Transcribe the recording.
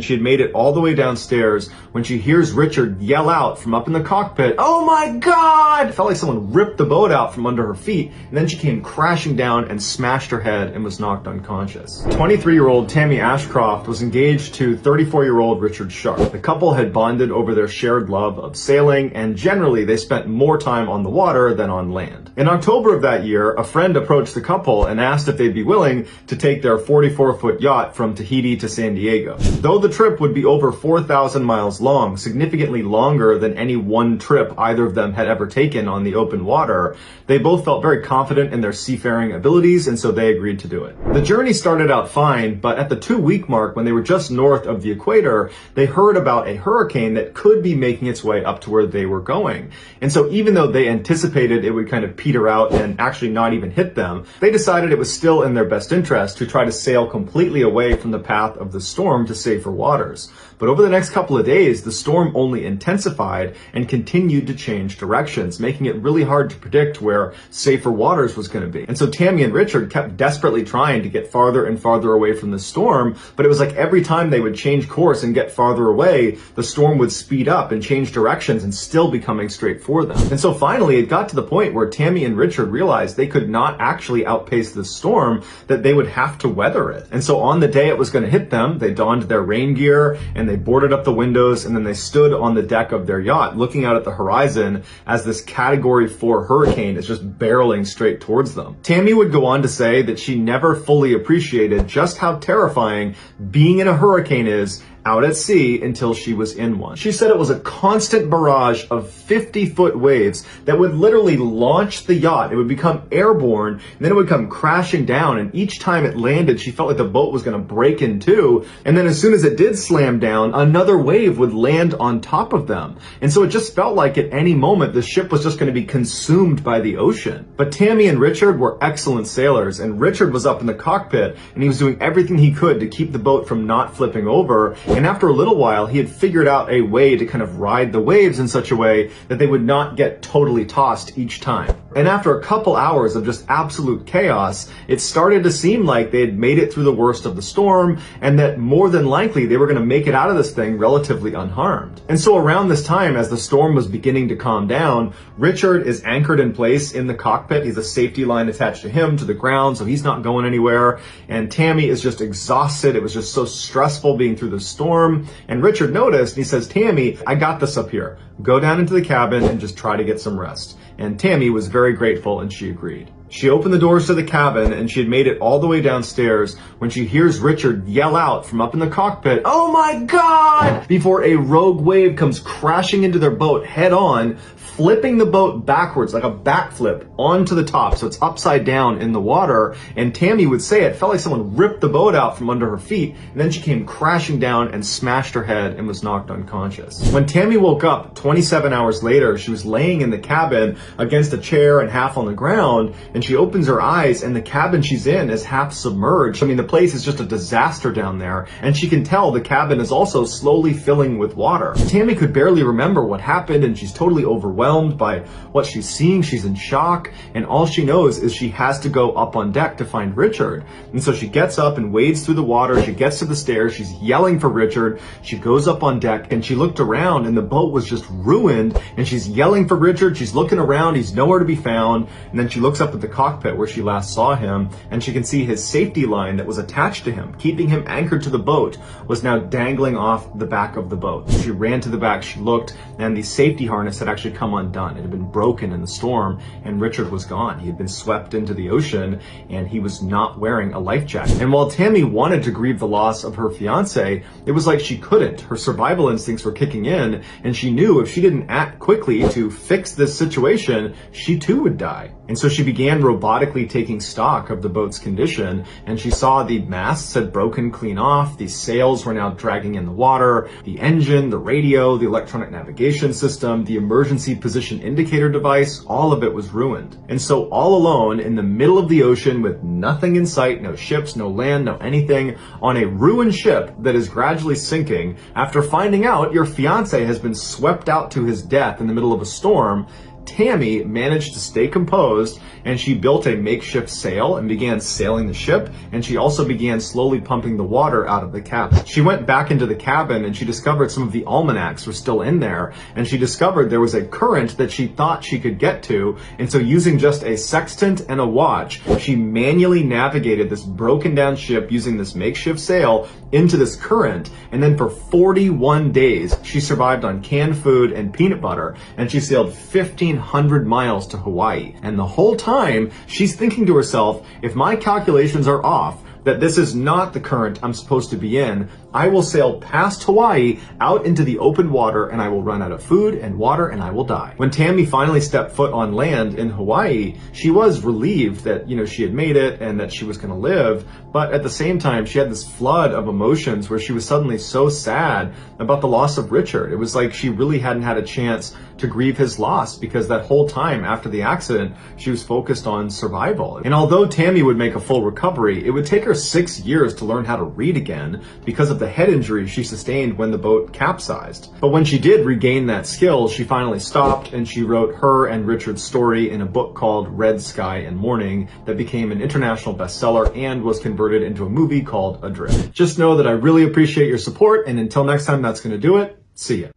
She had made it all the way downstairs when she hears Richard yell out from up in the cockpit, "Oh my God!" It felt like someone ripped the boat out from under her feet, and then she came crashing down and smashed her head and was knocked unconscious. 23-year-old Tammy Ashcroft was engaged to 34-year-old Richard Sharp. The couple had bonded over their shared love of sailing, and generally they spent more time on the water than on land. In October of that year, a friend approached the couple and asked if they'd be willing to take their 44-foot yacht from Tahiti to San Diego. Though the trip would be over 4,000 miles long, significantly longer than any one trip either of them had ever taken on the open water, they both felt very confident in their seafaring abilities, and so they agreed to do it. The journey started out fine, but at the 2-week mark, when they were just north of the equator, they heard about a hurricane that could be making its way up to where they were going. And so even though they anticipated it would kind of peter out and actually not even hit them, they decided it was still in their best interest to try to sail completely away from the path of the storm to safer waters. But over the next couple of days, the storm only intensified and continued to change directions, making it really hard to predict where safer waters was going to be. And so Tammy and Richard kept desperately trying to get farther and farther away from the storm, but it was like every time they would change course and get farther away, the storm would speed up and change directions and still be coming straight for them. And so finally, it got to the point where Tammy and Richard realized they could not actually outpace the storm, that they would have to weather it. And so on the day it was going to hit them, they donned their rain gear and they boarded up the windows, and then they stood on the deck of their yacht looking out at the horizon as this Category 4 hurricane is just barreling straight towards them. Tammy would go on to say that she never fully appreciated just how terrifying being in a hurricane is out at sea until she was in one. She said it was a constant barrage of 50-foot waves that would literally launch the yacht. It would become airborne, and then it would come crashing down, and each time it landed, she felt like the boat was going to break in two, and then as soon as it did slam down, another wave would land on top of them. And so it just felt like at any moment the ship was just going to be consumed by the ocean. But Tammy and Richard were excellent sailors, and Richard was up in the cockpit, and he was doing everything he could to keep the boat from not flipping over. And after a little while, he had figured out a way to kind of ride the waves in such a way that they would not get totally tossed each time. And after a couple hours of just absolute chaos, it started to seem like they had made it through the worst of the storm, and that more than likely they were going to make it out of this thing relatively unharmed. And so around this time, as the storm was beginning to calm down, Richard is anchored in place in the cockpit. He's a safety line attached to him to the ground, so he's not going anywhere. And Tammy is just exhausted. It was just so stressful being through the storm. And Richard noticed, and he says, "Tammy, I got this up here. Go down into the cabin and just try to get some rest." And Tammy was very grateful, and she agreed. She opened the doors to the cabin, and she had made it all the way downstairs when she hears Richard yell out from up in the cockpit, "Oh my God!" before a rogue wave comes crashing into their boat head on, flipping the boat backwards like a backflip onto the top, so it's upside down in the water. And Tammy would say it felt like someone ripped the boat out from under her feet, and then she came crashing down and smashed her head and was knocked unconscious. When Tammy woke up 27 hours later, she was laying in the cabin against a chair and half on the ground, and she opens her eyes, and the cabin she's in is half submerged. I mean, the place is just a disaster down there, and she can tell the cabin is also slowly filling with water. Tammy could barely remember what happened, and she's totally overwhelmed by what she's seeing. She's in shock, and all she knows is she has to go up on deck to find Richard. And so she gets up and wades through the water. She gets to the stairs. She's yelling for Richard. She goes up on deck, and she looked around, and the boat was just ruined, and she's yelling for Richard. She's looking around. He's nowhere to be found. And then she looks up at the cockpit where she last saw him, and she can see his safety line that was attached to him, keeping him anchored to the boat, was now dangling off the back of the boat. She ran to the back. She looked, and the safety harness had actually come undone. It had been broken in the storm, and Richard was gone. He had been swept into the ocean, and he was not wearing a life jacket. And while Tammy wanted to grieve the loss of her fiance, it was like she couldn't. Her survival instincts were kicking in, and she knew if she didn't act quickly to fix this situation, she too would die. And so she began robotically taking stock of the boat's condition, and she saw the masts had broken clean off, the sails were now dragging in the water, the engine, the radio, the electronic navigation system, the emergency position indicator device, all of it was ruined. And so all alone in the middle of the ocean with nothing in sight, no ships, no land, no anything, on a ruined ship that is gradually sinking, after finding out your fiance has been swept out to his death in the middle of a storm, Tammy managed to stay composed, and she built a makeshift sail and began sailing the ship, and she also began slowly pumping the water out of the cabin. She went back into the cabin and she discovered some of the almanacs were still in there, and she discovered there was a current that she thought she could get to, and so using just a sextant and a watch, she manually navigated this broken down ship using this makeshift sail into this current, and then for 41 days she survived on canned food and peanut butter, and she sailed 1,500 miles to Hawaii. And the whole time she's thinking to herself, if my calculations are off, that this is not the current I'm supposed to be in, I will sail past Hawaii out into the open water, and I will run out of food and water and I will die. When Tammy finally stepped foot on land in Hawaii, she was relieved that, she had made it and that she was going to live, but at the same time she had this flood of emotions where she was suddenly so sad about the loss of Richard. It was like she really hadn't had a chance to grieve his loss, because that whole time after the accident she was focused on survival. And although Tammy would make a full recovery, it would take her 6 years to learn how to read again because of the head injury she sustained when the boat capsized. But when she did regain that skill, she finally stopped, and she wrote her and Richard's story in a book called Red Sky and Morning that became an international bestseller and was converted into a movie called Adrift. Just know that I really appreciate your support, and until next time, that's going to do it. See ya.